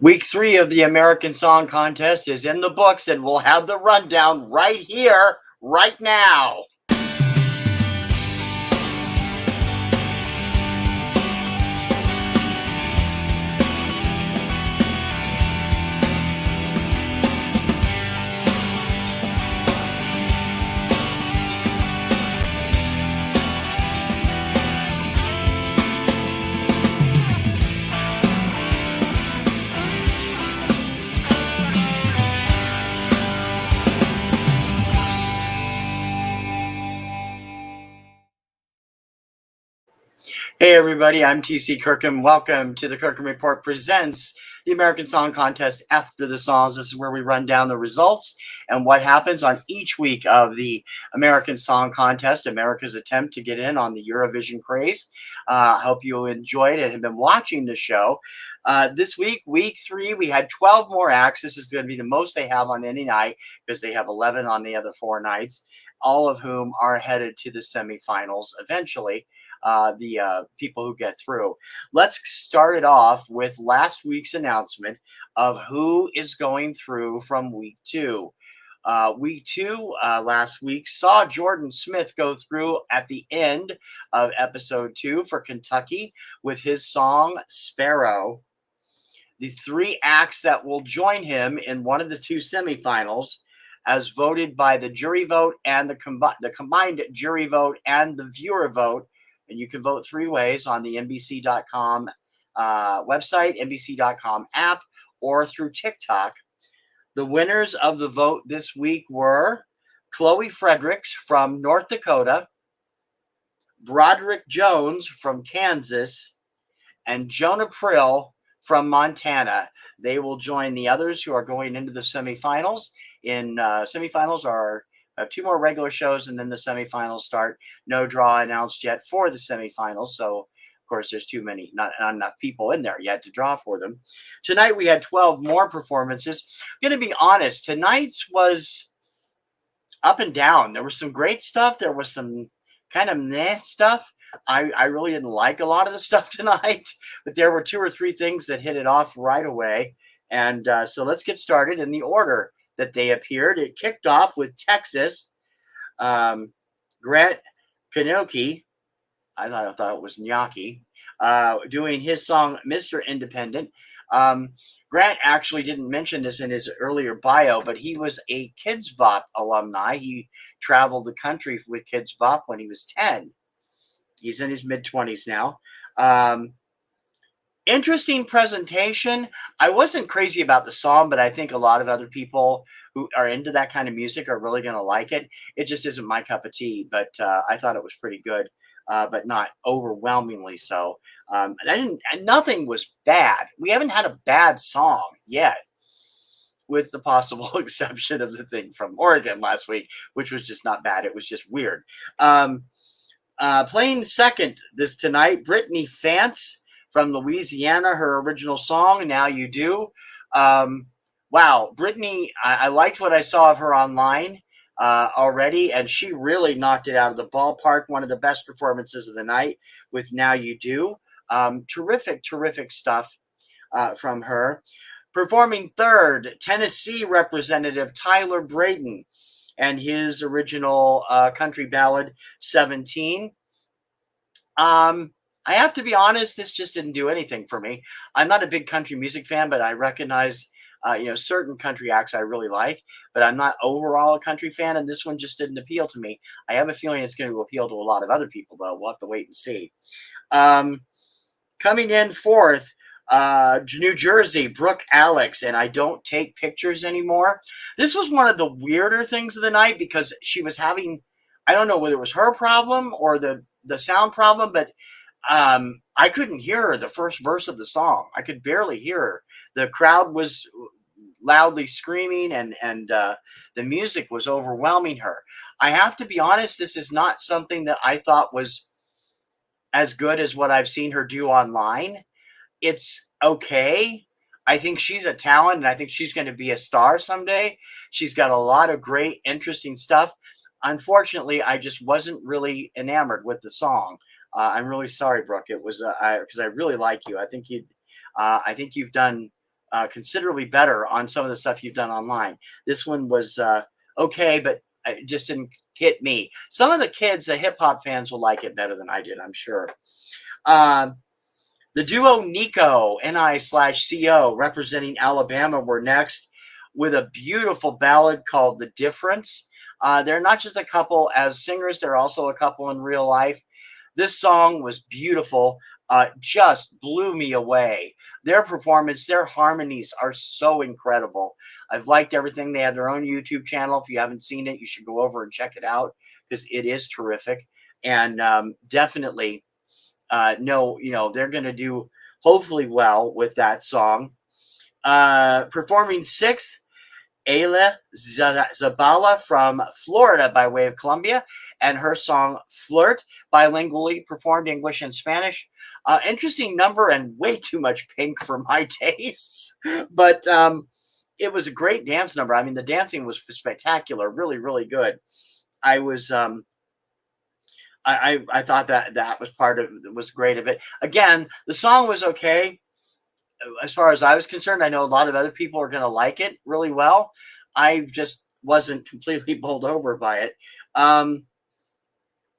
Week 3 of the American Song Contest is in the books, and we'll have the rundown right here, right now. Hey everybody, I'm TC Kirkham. Welcome to the Kirkham Report presents the American Song Contest After the Songs. This is where we run down the results and what happens on each week of the American Song Contest, America's attempt to get in on the Eurovision craze. I hope you enjoyed it and have been watching the show. This week, week 3, we had 12 more acts. This is going to be the most they have on any night because they have 11 on the other 4 nights, all of whom are headed to the semifinals eventually. The people who get through. Let's start it off with last week's announcement of who is going through from week 2. Week 2 last week saw Jordan Smith go through at the end of episode 2 for Kentucky with his song Sparrow. The 3 acts that will join him in one of the 2 semifinals, as voted by the jury vote and the combined jury vote and the viewer vote. And you can vote 3 ways on the NBC.com website, NBC.com app, or through TikTok. The winners of the vote this week were Chloe Fredericks from North Dakota, Broderick Jones from Kansas, and Jonah Prill from Montana. They will join the others who are going into the semifinals. Semifinals are 2 more regular shows, and then the semifinals start. No draw announced yet for the semifinals, so of course there's not enough people in there yet to draw for them. Tonight we had 12 more performances. I'm going to be honest, tonight's was up and down. There was some great stuff. There was some kind of meh stuff. I really didn't like a lot of the stuff tonight, but there were 2 or 3 things that hit it off right away. And so let's get started in the order that they appeared. It kicked off with Texas. Grant Pinocchi, I thought it was Gnocchi, doing his song Mr. Independent. Grant actually didn't mention this in his earlier bio, but he was a Kids Bop alumni. He traveled the country with Kids Bop when he was 10. He's in his mid-20s now. Interesting presentation. I wasn't crazy about the song, but I think a lot of other people who are into that kind of music are really going to like it. It just isn't my cup of tea, but I thought it was pretty good, but not overwhelmingly so. Nothing was bad. We haven't had a bad song yet, with the possible exception of the thing from Oregon last week, which was just not bad. It was just weird. Playing second this tonight, Brittany Fance from Louisiana, her original song, Now You Do. Wow, Brittany, I liked what I saw of her online already, and she really knocked it out of the ballpark. One of the best performances of the night with Now You Do. Terrific stuff from her. Performing third, Tennessee representative Tyler Braden and his original country ballad, 17. I have to be honest, this just didn't do anything for me. I'm not a big country music fan, but I recognize, certain country acts I really like, but I'm not overall a country fan, and this one just didn't appeal to me. I have a feeling it's going to appeal to a lot of other people, though. We'll have to wait and see. Coming in fourth, New Jersey, Brooke Alex, and I Don't Take Pictures Anymore. This was one of the weirder things of the night because she was having, I don't know whether it was her problem or the sound problem, but I couldn't hear her the first verse of the song. I could barely hear her. The crowd was loudly screaming, and the music was overwhelming her. I have to be honest, this is not something that I thought was as good as what I've seen her do online. It's okay. I think she's a talent, and I think she's going to be a star someday. She's got a lot of great, interesting stuff. Unfortunately, I just wasn't really enamored with the song. I'm really sorry, Brooke. It was because I really like you. I think you've done considerably better on some of the stuff you've done online. This one was okay, but it just didn't hit me. Some of the kids, the hip hop fans, will like it better than I did, I'm sure. The duo Nico, Ni/Co, representing Alabama, were next with a beautiful ballad called The Difference. They're not just a couple as singers, they're also a couple in real life. This song was beautiful, just blew me away. Their performance, their harmonies are so incredible. I've liked everything. They have their own YouTube channel. If you haven't seen it, you should go over and check it out because it is terrific. And definitely know, they're going to do hopefully well with that song. Performing sixth, Ayla Zabala from Florida by way of Columbia, and her song Flirt, bilingually performed English and Spanish. Interesting number and way too much Pink for my tastes, but it was a great dance number. I mean, the dancing was spectacular, really, really good. I was I thought that was great of it. Again, the song was okay. As far as I was concerned, I know a lot of other people are going to like it really well. I just wasn't completely bowled over by it.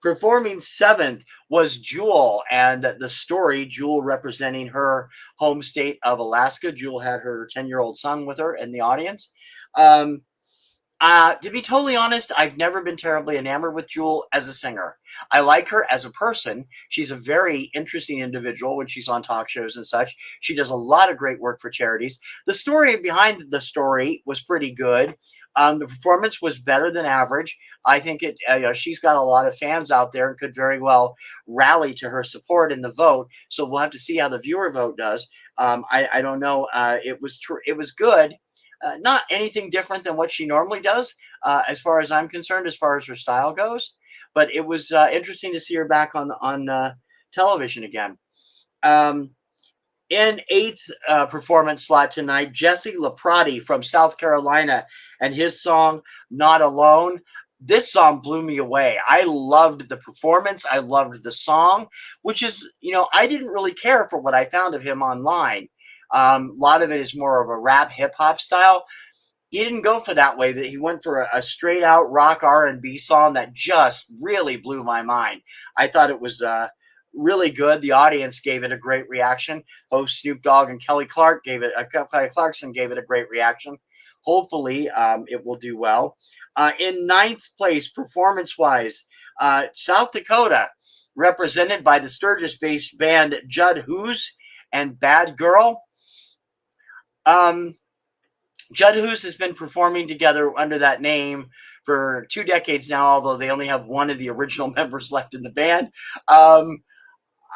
Performing seventh was Jewel, and the story, Jewel representing her home state of Alaska. Jewel had her 10-year-old son with her in the audience. To be totally honest, I've never been terribly enamored with Jewel as a singer. I like her as a person. She's a very interesting individual when she's on talk shows and such. She does a lot of great work for charities. The story behind the story was pretty good. The performance was better than average. I think she's got a lot of fans out there and could very well rally to her support in the vote. So we'll have to see how the viewer vote does. I don't know. It was good. Not anything different than what she normally does, as far as I'm concerned, as far as her style goes. But it was interesting to see her back on television again. In eighth performance slot tonight, Jesse LaPrati from South Carolina and his song "Not Alone." This song blew me away. I loved the performance. I loved the song, which is, I didn't really care for what I found of him online. A lot of it is more of a rap hip hop style. He didn't go for that way. That he went for a straight out rock R&B song that just really blew my mind. I thought it was really good. The audience gave it a great reaction. Host Snoop Dogg and Kelly Clarkson gave it a great reaction. Hopefully, it will do well. In ninth place, performance-wise, South Dakota, represented by the Sturgis-based band Judd Hoos and Bad Girl. Judd Hoos has been performing together under that name for 2 decades now, although they only have one of the original members left in the band.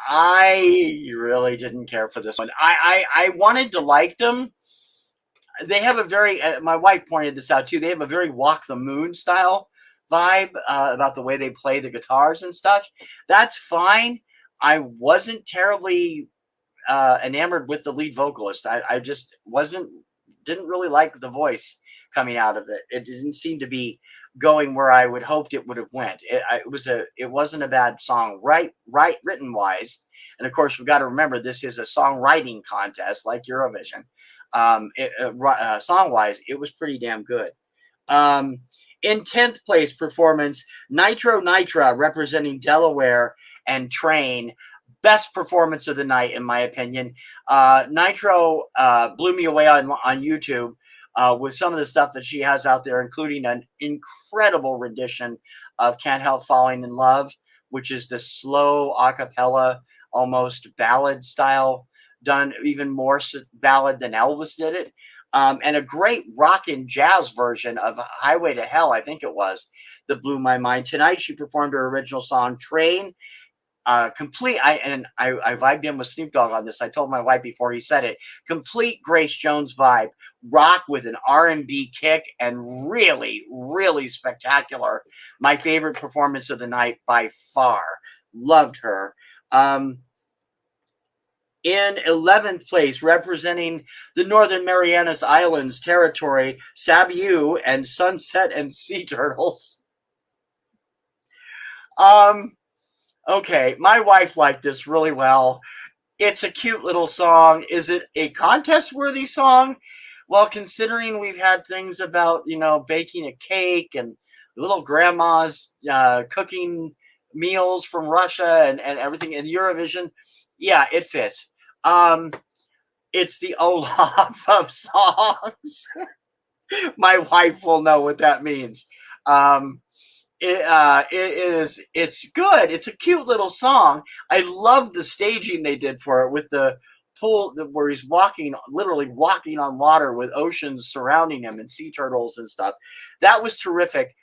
I really didn't care for this one. I wanted to like them. They have a very, my wife pointed this out too, they have a very Walk the Moon style vibe about the way they play the guitars and stuff. That's fine. I wasn't terribly enamored with the lead vocalist. I just didn't really like the voice coming out of it. It didn't seem to be going where I would hoped it would have went. It wasn't a bad song, written wise. And of course, we've got to remember this is a songwriting contest like Eurovision. Song wise, it was pretty damn good. In 10th place performance, Nitro Nitra representing Delaware and Train. Best performance of the night, in my opinion. Nitro blew me away on YouTube with some of the stuff that she has out there, including an incredible rendition of Can't Help Falling in Love, which is the slow a cappella, almost ballad style, done even more ballad than Elvis did it. And a great rock and jazz version of Highway to Hell, I think it was, that blew my mind. Tonight, she performed her original song, Train. I vibed in with Snoop Dogg on this. I told my wife before he said it. Complete Grace Jones vibe, rock with an R&B kick, and really, really spectacular. My favorite performance of the night by far. Loved her. In 11th place, representing the Northern Marianas Islands territory, Sabu and Sunset and Sea Turtles. Okay, my wife liked this really well. It's a cute little song. Is it a contest-worthy song? Well, considering we've had things about, baking a cake and little grandmas cooking meals from Russia and everything in Eurovision, yeah, it fits. It's the Olaf of songs. My wife will know what that means. Um, it's good. It's a cute little song. I love the staging they did for it with the pool where he's literally walking on water with oceans surrounding him and sea turtles and stuff. That was terrific.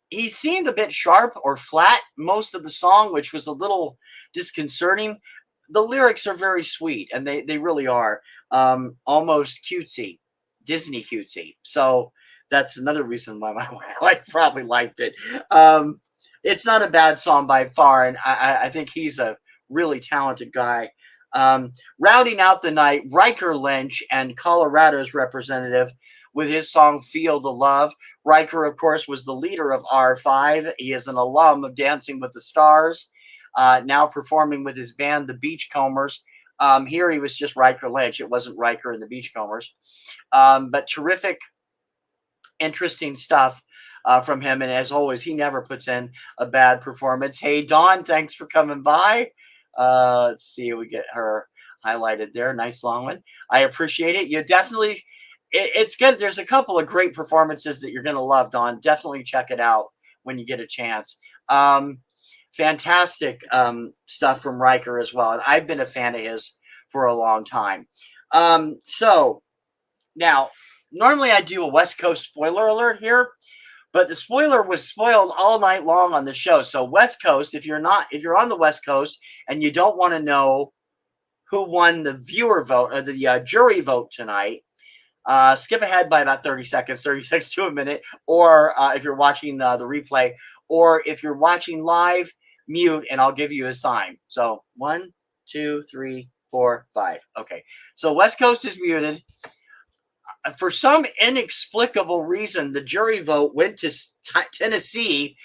He seemed a bit sharp or flat most of the song, which was a little disconcerting. The lyrics are very sweet, and they really are almost cutesy, Disney cutesy. So that's another reason why my wife probably liked it. It's not a bad song by far, and I think he's a really talented guy. Rounding out the night, Riker Lynch and Colorado's representative with his song Feel the Love. Riker, of course, was the leader of R5. He is an alum of Dancing with the Stars, now performing with his band, the Beachcombers. Here he was just Riker Lynch. It wasn't Riker and the Beachcombers. But terrific, interesting stuff from him. And as always, he never puts in a bad performance. Hey, Dawn, thanks for coming by. Let's see, we get her highlighted there. Nice long one. I appreciate it. You definitely, it's good. There's a couple of great performances that you're going to love, Dawn. Definitely check it out when you get a chance. Fantastic stuff from Riker as well. And I've been a fan of his for a long time. So now, normally I do a West Coast spoiler alert here, but the spoiler was spoiled all night long on the show. So West Coast, if you're on the West Coast and you don't want to know who won the viewer vote or the jury vote tonight, skip ahead by about 30 seconds to a minute, or if you're watching the replay, or if you're watching live, mute, and I'll give you a sign. So 1, 2, 3, 4, 5. Okay. So West Coast is muted. For some inexplicable reason, the jury vote went to Tennessee,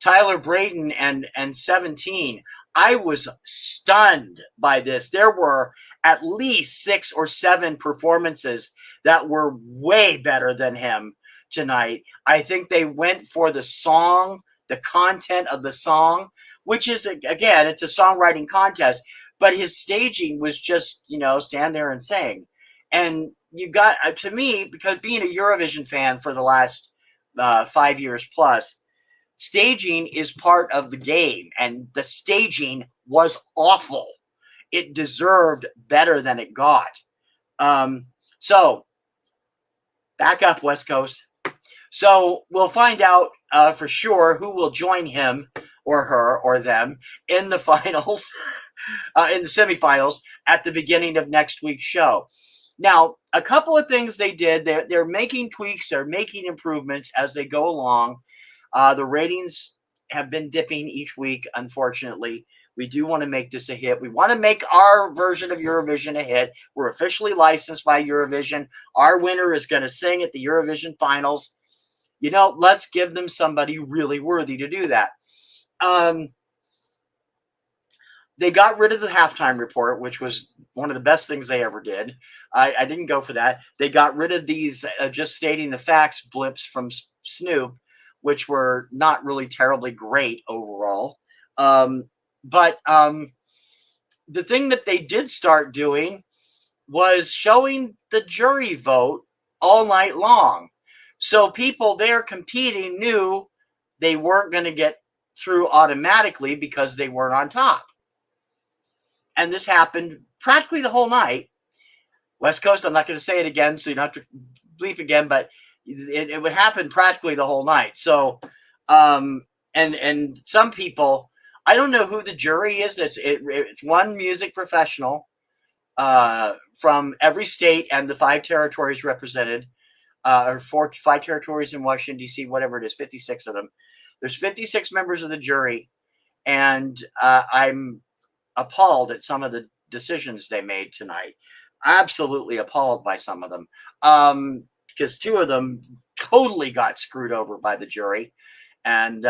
Tyler Braden and 17. I was stunned by this. There were at least 6 or 7 performances that were way better than him tonight. I think they went for the song, the content of the song, which is, again, it's a songwriting contest, but his staging was just, stand there and sing. And you got, to me, because being a Eurovision fan for the last 5 years plus, staging is part of the game, and the staging was awful. It deserved better than it got. So, back up, West Coast. So, we'll find out for sure who will join him or her or them in the finals, in the semifinals at the beginning of next week's show. Now, a couple of things they did, they're making tweaks, they're making improvements as they go along. The ratings have been dipping each week, unfortunately. We do want to make this a hit. We want to make our version of Eurovision a hit. We're officially licensed by Eurovision. Our winner is going to sing at the Eurovision finals. Let's give them somebody really worthy to do that. They got rid of the halftime report, which was one of the best things they ever did. I didn't go for that. They got rid of these just stating the facts blips from Snoop, which were not really terribly great overall. But the thing that they did start doing was showing the jury vote all night long. So people there competing knew they weren't going to get through automatically because they weren't on top. And this happened practically the whole night. West Coast, I'm not going to say it again, so you don't have to bleep again, but it would happen practically the whole night. So, and some people, I don't know who the jury is. It's one music professional from every state and the 5 territories represented, or 5 territories in Washington, D.C., whatever it is, 56 of them. There's 56 members of the jury, and I'm appalled at some of the decisions they made tonight. Absolutely appalled by some of them. Because 2 of them totally got screwed over by the jury. And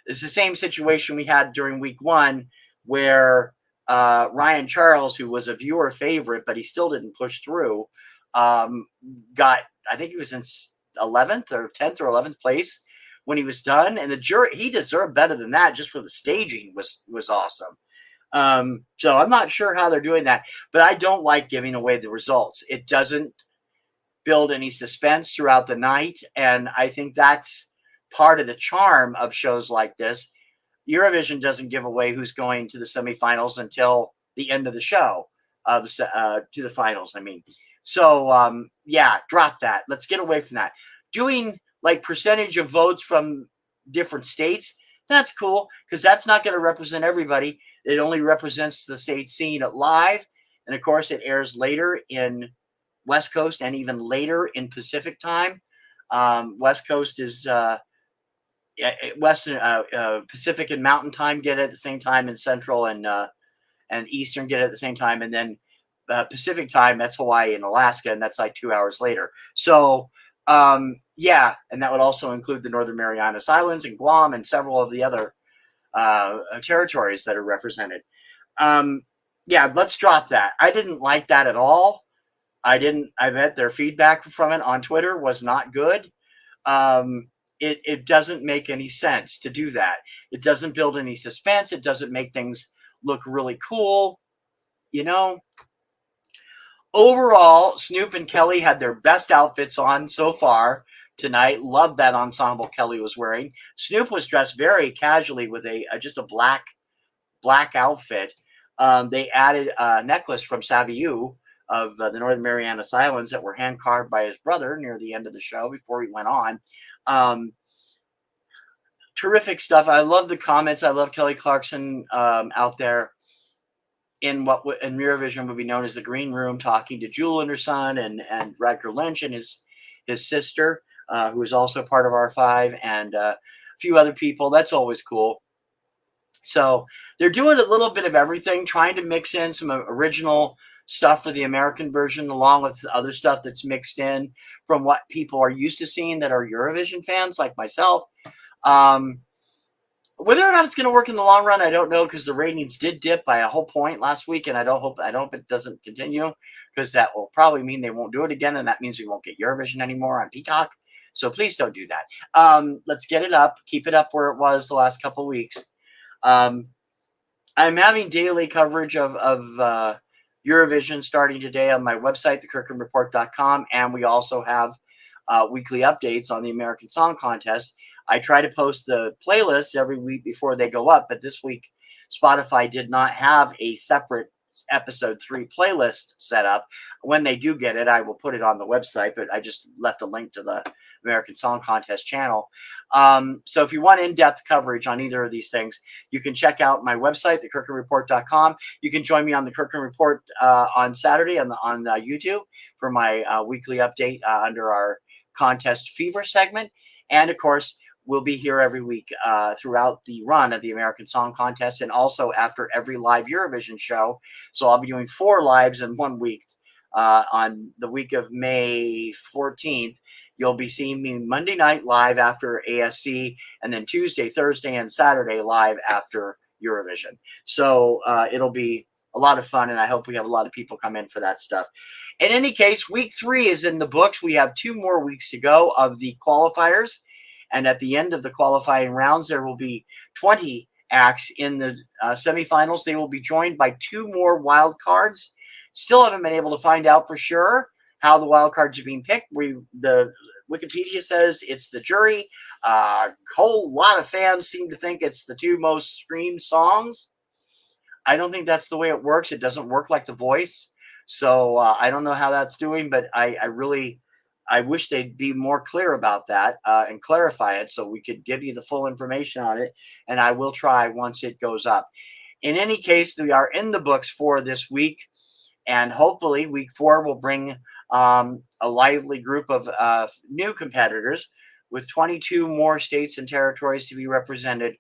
it's the same situation we had during week 1 where Ryan Charles, who was a viewer favorite, but he still didn't push through, got, I think he was in 11th or 10th or 11th place when he was done. And the jury, he deserved better than that just for the staging was awesome. So I'm not sure how they're doing that, but I don't like giving away the results. It doesn't build any suspense throughout the night. And I think that's part of the charm of shows like this. Eurovision doesn't give away who's going to the semifinals until the end of the show, to the finals, I mean. So, yeah, drop that. Let's get away from that. Doing like percentage of votes from different states, that's cool because that's not going to represent everybody. It only represents the state scene at live. And of course, it airs later in West Coast and even later in Pacific time. West Coast is Western, Pacific and Mountain time get it at the same time, and Central and Eastern get it at the same time, and then Pacific time, that's Hawaii and Alaska, and that's like 2 hours later. So yeah, and that would also include the Northern Marianas Islands and Guam and several of the other territories that are represented. Yeah, let's drop that. I didn't like that at all. I bet their feedback from it on Twitter was not good. It doesn't make any sense to do that. It doesn't build any suspense. It doesn't make things look really cool. You know, overall, Snoop and Kelly had their best outfits on so far tonight. Loved that ensemble Kelly was wearing. Snoop was dressed very casually with just a black outfit. They added a necklace from Saviu of the Northern Marianas Islands that were hand carved by his brother near the end of the show before he went on. Terrific stuff. I love the comments. I love Kelly Clarkson out there in what in Eurovision would be known as the green room, talking to Jewel and her son, and Radker Lynch and his sister, who is also part of R5, and a few other people. That's always cool. So they're doing a little bit of everything, trying to mix in some original stuff for the American version, along with other stuff that's mixed in from what people are used to seeing that are Eurovision fans like myself. Whether or not it's going to work in the long run, I don't know, because the ratings did dip by a whole point last week, and I hope it doesn't continue, because that will probably mean they won't do it again, and that means we won't get Eurovision anymore on Peacock. So please don't do that. Let's get it up, keep it up where it was the last couple of weeks. I'm having daily coverage of Eurovision starting today on my website, thekirkhamreport.com, and we also have weekly updates on the American Song Contest. I try to post the playlists every week before they go up, but this week Spotify did not have a separate episode 3 playlist set up. When they do get it, I will put it on the website, but I just left a link to the American Song Contest channel. So if you want in-depth coverage on either of these things, you can check out my website, thekirkhamreport.com. You can join me on the Kirkham Report on Saturday on YouTube for my weekly update under our Contest Fever segment. And of course, we'll be here every week throughout the run of the American Song Contest, and also after every live Eurovision show. So I'll be doing 4 lives in 1 week. On the week of May 14th, you'll be seeing me Monday night live after ASC, and then Tuesday, Thursday, and Saturday live after Eurovision. So it'll be a lot of fun, and I hope we have a lot of people come in for that stuff. In any case, week 3 is in the books. We have 2 more weeks to go of the qualifiers. And at the end of the qualifying rounds, there will be 20 acts in the semifinals. They will be joined by 2 more wild cards. Still haven't been able to find out for sure how the wild cards are being picked. The Wikipedia says it's the jury. A whole lot of fans seem to think it's the 2 most streamed songs. I don't think that's the way it works. It doesn't work like The Voice. So I don't know how that's doing, but I wish they'd be more clear about that and clarify it so we could give you the full information on it. And I will try once it goes up. In any case, we are in the books for this week. And hopefully week 4 will bring a lively group of new competitors with 22 more states and territories to be represented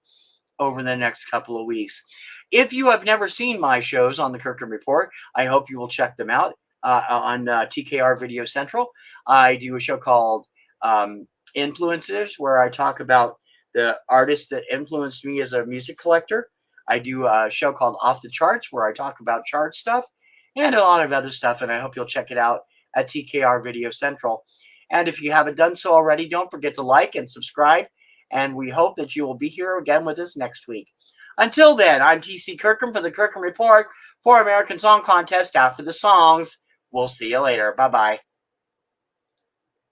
over the next couple of weeks. If you have never seen my shows on the Kirkham Report, I hope you will check them out on TKR Video Central. I do a show called Influencers, where I talk about the artists that influenced me as a music collector. I do a show called Off the Charts where I talk about chart stuff and a lot of other stuff, and I hope you'll check it out at TKR Video Central. And if you haven't done so already, don't forget to like and subscribe, and we hope that you will be here again with us next week. Until then, I'm TC Kirkham for the Kirkham Report for American Song Contest After the Songs. We'll see you later. Bye-bye.